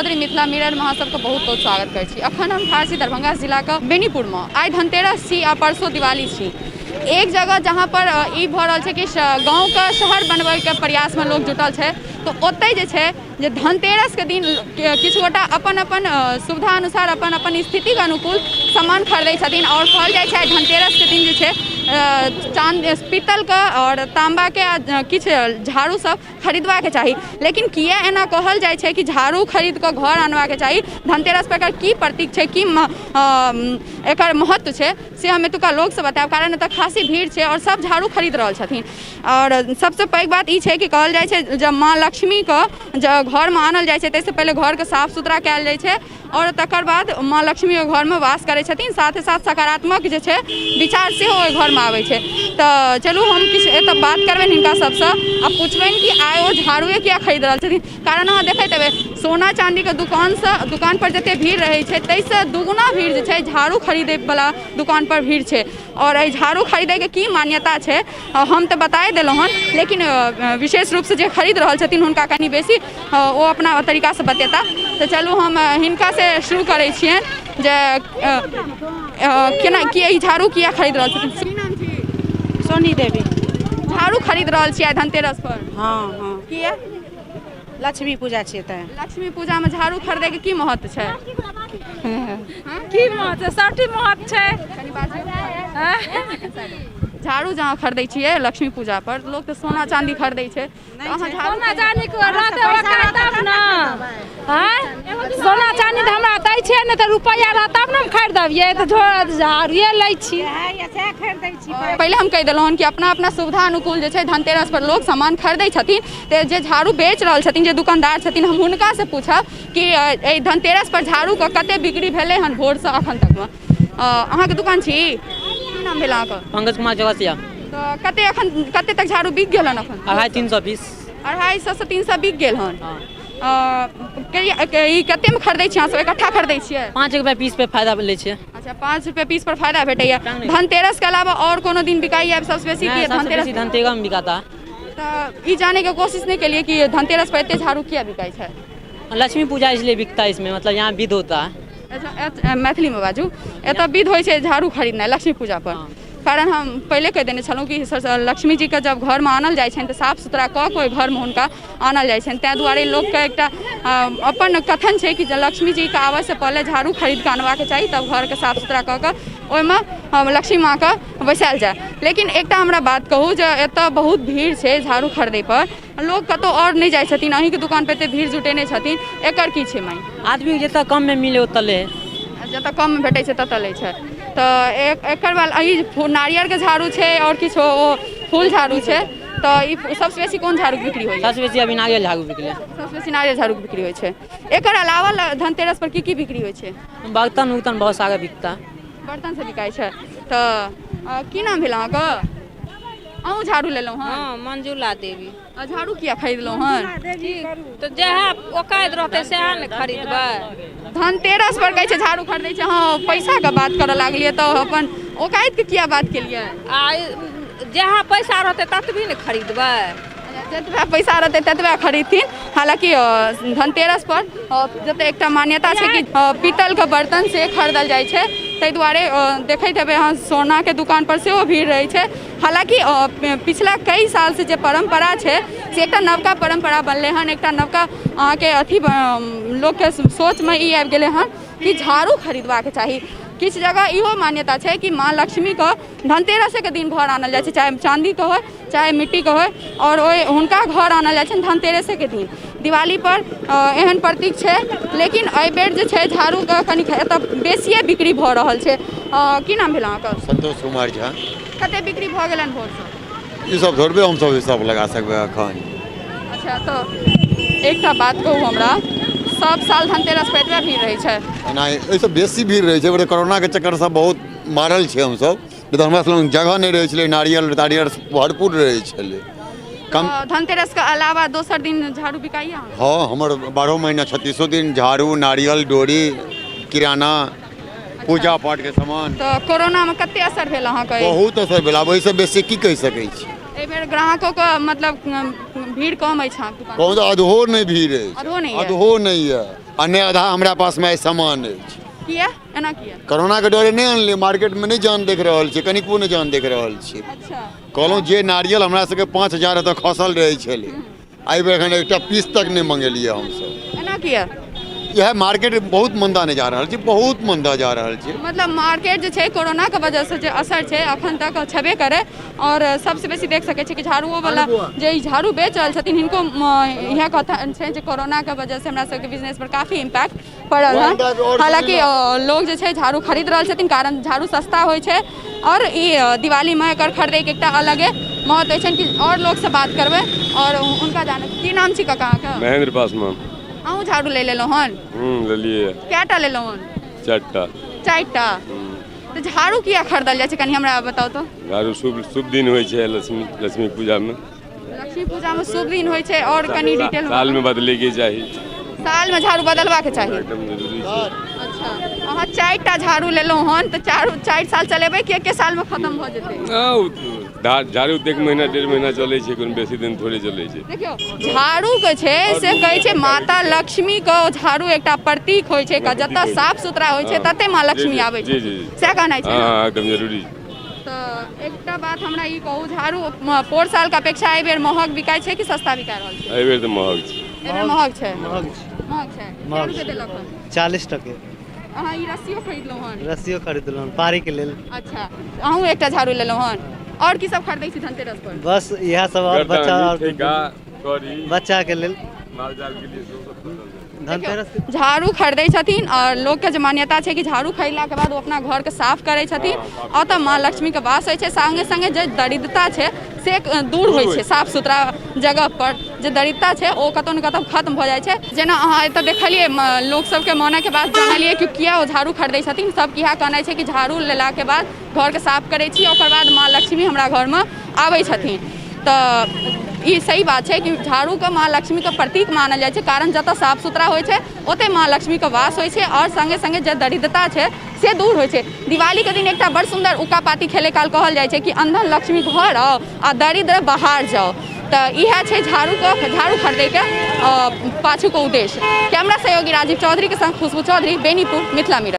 Chaudhary Mithila mirror में सबके बहुत बहुत स्वागत करै छी। अखन हम ठाढ़ छी दरभंगा जिला के बेनीपुर में। आई धनतेरस छी आ परसों दिवाली छी। एक जगह जहाँ पर ई भ रहल छै कि गाँव के शहर बनबै के प्रयास में लोग जुटल छै, तो ओतै जे छै जे धनतेरस के दिन किछु गोटा अपन अपन सुविधा अनुसार अपन अपन स्थिति के अनुकूल सामान खरीदै छथिन और कहल जाइ छै धनतेरस के दिन जे छै चांद पीतल के और तांबा के किछु झाड़ू सब खरीदवा के चाही। लेकिन किया एना कहल जाइ छै कि झाड़ू खरीद के घर आनवा के चाही, धनतेरस पर एकर की प्रतीक छै, की एकर महत्व छै से हम एतुका लोग से बतायब। कारण एतऽ खासी भीड़ छै और सब झाड़ू खरीद रहल छथिन। और सबसे पैघ बात ई छै कि कहल जाइ छै जब माँ लक्ष्मी के घर में आनल जाइ छै ताहिसँ पहिले घर के साफ सुथरा कयल जाइ छै और तकर बाद माँ लक्ष्मी घर में वास करै छथिन। साथ ही साथ सकारात्मक जे छै विचार सेहो ओहि घर में आबै छै। तो चलू हम किछु एतऽ बात करबनि हिनका सबसँ आ पुछबनि कि आइ ओ झाड़ुए किया खरीद रहल छथिन। कारण अहाँ देखैत हेबै सोना चांदी के दुकान पर जते भीड़ रहै छै ताहिसँ दुगुना भीड़ जे छै झाड़ू खरीदै वाला दुकान पर भीड़ छै। और एहि झाड़ू खरीदै के की मान्यता छै हम तऽ बताए देलहुँ हन, लेकिन विशेष रूप से जे खरीद रहल छथिन हुनका कनि बेसी ओ अपना तरीका से बतेता। तो चलू हम हिनका से शुरू करै छियनि जे केना कि ई झाड़ू किया खरीद रहल छथिन। की नाम छी? सोनी देवी। झाड़ू खरीद रहल छियै धनतेरस पर? हाँ हाँ। किया? लक्ष्मी पूजा छियै तऽ लक्ष्मी पूजा में झाड़ू खरीदै के की महत्व छै? की महत्व? सबटी महत्व छै। कनि बाजू। झाड़ू जहाँ खरीदै छियै लक्ष्मी पूजा पर लोग तो सोना चांदी खरीदै छै, तो अहाँ सोना चांदी के रहते ओकरा तब न सोना चांदी तऽ हमरा दै छै ने, तऽ रुपैया रह तब ने खरीदबियै, तऽ झाड़ुए लै छी खरीदै छी। पहले हम कहि देलहुँ हन कि अपना अपना सुविधा अनुकूल जे छै धनतेरस पर लोग सामान खरीदै छथिन। तो जे झाड़ू बेच रहल छथिन जे दुकानदार छथिन हम हुनका से पूछब कि एहि धनतेरस पर झाड़ू के कते बिक्री भेलै हन भोर से अखन तक में। अहाँके दुकान छी? की नाम भेल अहाँके? पंकज कुमार चौरसिया। तो कते तक झाड़ू बिक गेल हन अखन? 250-320। 250 से 300 बिक गेल हन। ई कते में खरीदै छियै अहाँ सब? इकट्ठा खरीदै छियै? 5 रुपया पीस पे फायदा ले छै। अच्छा 5 रुपया पीस पर फायदा भेटैया। धनतेरस के अलावा और कोनो दिन बिकाइया सबसे बेसी की धनतेरस? धनतेरस में बिकाता है। तो ई जाने के कोशिश नहीं केलिए कि धनतेरस पर इतने झाड़ू किया बिकाई है? लक्ष्मी पूजा इसलिए बिकता है इसमें, मतलब यहाँ विध होता है। अच्छा मैथिली में बाजू। एतऽ विध होइ छै झाड़ू खरीदनाइ लक्ष्मी पूजा पर। कारण हम पहले कह देने छलहुँ कि लक्ष्मी जी के जब घर में आनल जाइ छनि तऽ साफ सुथरा कऽ के घर में हुनका आनल जाइ छनि। ताहि दुआरे लोकके एकटा अपन कथन छै कि लक्ष्मी जी के आबऽ से पहले झाड़ू खरीद के आनबाक चाही, तब घर के साफ सुथरा कऽ के ओहिमे लक्ष्मी माँ के बैसायल जाय। लेकिन एकटा हमरा बात कहू जे एतऽ बहुत भीड़ छै झाड़ू खरीदै पर, लोग कतौ और नहीं जाइ छथिन, अहीं के दुकान पे एते भीड़ जुटेने छथिन, एकर की छै माय? आदमी जतऽ कम में मिले ओतऽ ले, जतऽ कम में भेटै छै ततऽ लै छै। तो एकर बाद ई नारियल के झाड़ू छै और किछु फूल झाड़ू छै, तो ई सबसे बेसी कोन झाड़ू बिक्री होइ छै? सबसे बेसी अभी नारियल झाड़ू बिकले। सबसे बेसी नारियल झाड़ू बिक्री होइ छै। एकर अलावा धनतेरस पर की बिक्री होइ छै? बर्तन उर्तन बहुत सारा बिकता। बर्तन से बिकाई छै। तो की नाम भेल अहाँके? अहूँ झाड़ू लेलहुँ हन? हाँ मंजुला देवी। झाड़ू किया खरीदलहुँ हन? तो जहाँ औकात रहतै सएह ने खरीदबै। धनतेरस पर कहै छै झाड़ू खरीदै छै, हाँ पैसा के बात करऽ लागलियै तो अपन औकात के किया बात केलियै? आ जहाँ पैसा रहतै ततबी ने खरीदबै। जतबा पैसा रहतै ततबा खरीदथिन। हालांकि धनतेरस पर जते एकटा मान्यता छै कि पीतल के बर्तन से खरीदल जाइ छै, ताहि दुआरे देखैत हेबै अहाँ सोना के दुकान पर सेहो भीड़ रहै छै। हालांकि पिछला कई साल से जे परंपरा छै से एकटा नवका परंपरा बनलै हन, एकटा नवका अहाँके अथी लोग के सोच में ई आबि गेलै हन कि झाड़ू खरीदबाक चाही। किछु जगह इहो मान्यता छै कि माँ लक्ष्मी के धनतेरसे के दिन घर आनल जाइ छै, चाहे चांदी के होइ चाहे मिट्टी के होइ, और हुनका घर आनल जाइ छै धनतेरसे के दिन। दिवाली पर एहन प्रतीक छै, लेकिन एहि बेर जे छै झाड़ू के कनि एतऽ बेसिए बिक्री भऽ रहल छै। की नाम भेल अहाँके? संतोष कुमार झा। कते बिक्री भऽ गेलनि भोर से? ई सब थोड़बे हम सब हिसाब लगा सकबै अखन। अच्छा तो एकटा बात कहू हमरा, सब साल धनतेरस पर एतबे भीड़ रहै छै? नहीं, एहिसँ बेसी भीड़ रहै छै। कोरोना के चक्कर से बहुत मारल छै हमसब, नहि तऽ हमरा सब जगह नहीं रहै छलै, नारियल तारियल भरपूर रहै छलै। कम धनतेरस के अलावा दोसर दिन झाड़ू बिकाइया? हाँ, हमर 12 महीना 36 दिन झाड़ू नारियल डोरी किराना पूजा पाठ के सामान। तो कोरोना में कते असर भेल अहाँके? बहुत असर भेल। अब एहिसँ बेसी की कहि सकै छी। एहि बेर ग्राहकों के मतलब भीड़ कम अछि अहाँके दुकान? बहुत अधहो नहीं भीड़ है, अधहो नहीं है? अधहो नहीं है। अन्य आधा हमरा पास में सामान अछि। किया एना किया? कोरोना के डरे नहीं अनलिए, मार्केट में नहीं जान देख रहा छे, कनिको नहीं जान देख रहा छे। अच्छा कहलहुँ जे नारियल हमरा सबके 5,000 एतऽ खसल रहै छलै, एहि बेर एखन एकटा पीस तक नहीं मंगेलिए हमसब। एना किया? यह मार्केट बहुत मंदा नहीं जा रहा है, बहुत मंदा जा रहा है। मतलब मार्केट जो है कोरोना के वजह से जो असर है अखन तक छेबे करे। और सबसे बेसी देख सके कि झाड़ुओ वाला जो ई झाड़ू बेच रहल छथिन हिनको यह कथन छै जे कोरोना के वजह से हमरा सबके बिजनेस पर काफी इम्पैक्ट पड़ल है। हालांकि लोग जो है झाड़ू खरीद रहल छथिन कारण झाड़ू सस्ता होइ छै और ई दिवाली में एकर खरीदे के एकटा अलग महत्व छै कि और लोग से बात करबे और उनका जाने की नाम छी काका का? महेंद्र पासवान। अहूँ झाड़ू ले लेलहुँ हन? लेलिए। कैटा लेलहुँ हन? 4टा। 4टा। तो झाड़ू किया खरीदल जाए छै कनी हमरा बताओ तो? झाड़ू शुभ दिन होइ छै लक्ष्मी पूजा में। लक्ष्मी पूजा में शुभ दिन होइ छै और कनी डिटेल साल में बदले के चाहिए। साल में झाड़ू बदलवा के चाहिए? एकदम जरूरी छै। अच्छा अहाँ 4टा झाड़ू लेलहुँ हन तो 4 साल चलेबै कि एके साल में खत्म भ जेतै? झाड़ू तो 1 महीना 1.5 महीना चले छै, कोनो बेसी दिन थोड़े चले छै। देखियो झाड़ू के छै से कहै छै माता लक्ष्मी के झाड़ू एकटा प्रतीक होइ छै, जतऽ साफ सुथरा होइ छै तते माँ लक्ष्मी आबै छै। सएह कहनाइ छै? हाँ एकदम जरूरी। तो एकटा बात हमरा ई कहू, झाड़ू पोर साल के अपेक्षा एहि बेर महग बिकाय छै कि सस्ता बिका रहल छै? एहि बेर तो महग छै। एहि बेर महग छै? महग छै। महग छै। महग कते छै। देलक हन? 40 टके। अहाँ ई रस्सियो खरीदलहुँ हन? रस्सियो खरीदलहुँ हन पारी के लेल। अच्छा अहूँ एकटा झाड़ू लेलहुँ हन? और की सब खरीदै छी धनतेरस पर? बस इएह सब और बच्चा करी बच्चा के लेल माल जाल के लिए सब धनतेरस के झाड़ू खरीदै छथिन और लोग के जे मान्यता छै कि झाड़ू खरीदला के बाद ओ अपना घर के साफ करै छथिन, ओतऽ माँ लक्ष्मी के वास होइ छै। संगे संगे जे दरिद्रता छै से दूर होइ छै, साफ सुथरा जगह पर जे दरिद्रता छै ओ कतौ न कतौ खत्म भऽ जाइ छै। जेना अहाँ एतऽ देखलिए लोग सबके माने के बाद जानलिए कि किया ओ झाड़ू खरीदै छथिन। सब इएह कहनाइ छै कि झाड़ू लेला के बाद घर के साफ करै छी, ओकर बाद माँ लक्ष्मी हमरा घर में आबै छथिन। तऽ ई सही बात छै कि झाड़ू के माँ लक्ष्मी के प्रतीक मानल जाइ छै कारण जतऽ साफ सुथरा होइ छै ओते माँ लक्ष्मी के वास होइ छै और संगे संगे जे दरिद्रता छै से दूर होइ छै। दिवाली के दिन एकटा बड़ सुंदर उका पाती खेले काल कहल जाइ छै कि अंधन लक्ष्मी घर आओ आ दरिद्र बाहर जाओ। तऽ इएह छै झाड़ू खरीदै के पाछू के उद्देश्य। कैमरा सहयोगी राजीव चौधरी के संग खुशबू चौधरी, बेनीपुर, मिथिला मिरर।